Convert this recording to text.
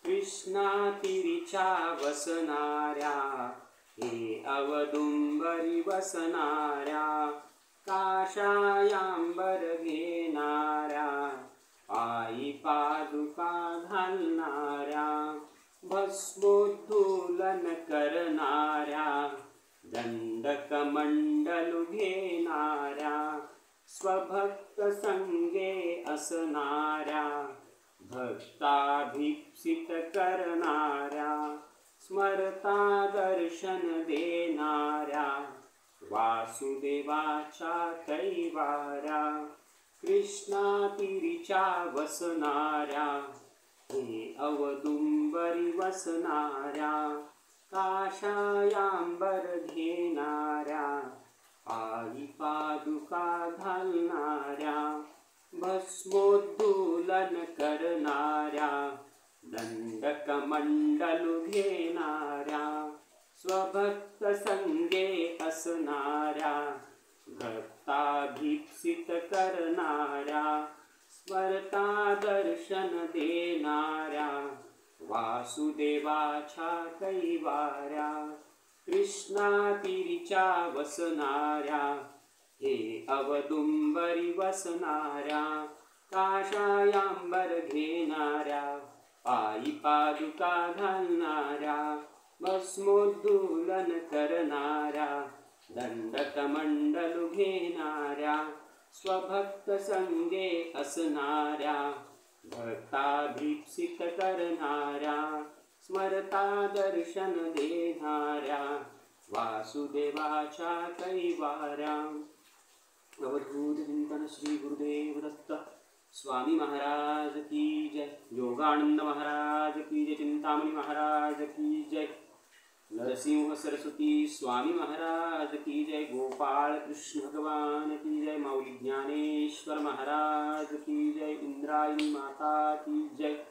कृष्णातीरीच्या वसणाऱ्या, हे अवदुंबरी वसणाऱ्या, काषायांबर घेणाऱ्या, पायी पादुका घालणाऱ्या, भस्मोद्धूलन करणाऱ्या, दंडकमंडलु घेणाऱ्या, स्वभक्त संगे असणाऱ्या, भक्ताभीप्सित करणाऱ्या, स्मरता दर्शन देणाऱ्या, वासुदेवाच्या कैवाऱ्या, कृष्णातीरीच्या वसणाऱ्या, हे अवदुंबरी वसणाऱ्या, काषायांबर घेणाऱ्या, पायी पादुका घालणाऱ्या, भस्मोद्धूलन करणाऱ्या, दंडकमंडलु घेणाऱ्या, स्वभक्त संगे असणाऱ्या, भक्ताभीप्सित करणाऱ्या, स्मरता दर्शन देणाऱ्या, वासुदेवाच्या कैवाऱ्या, कृष्णातीरीच्या वसणाऱ्या, हे अवदुंबरी वसणाऱ्या, काषायांबर घेणाऱ्या, पायी पादुका घालणाऱ्या, भस्मोद्धूलन करणाऱ्या, दंडकमंडलु घेणाऱ्या, स्वभक्त संगे असणाऱ्या, भक्ताभीप्सित करणाऱ्या, स्मरता दर्शन देणाऱ्या, वासुदेवाच्या कैवाऱ्या। अवधूत चिंतन श्री गुरुदेव दत्त स्वामी महाराज की जय। योगानंद महाराज की जय। चिंतामणि महाराज की जय। नरसिंह सरस्वती स्वामी महाराज की जय। गोपाल कृष्ण भगवान की जय। माऊली ज्ञानेश्वर महाराज की जय। इंद्रायणी माता की जय।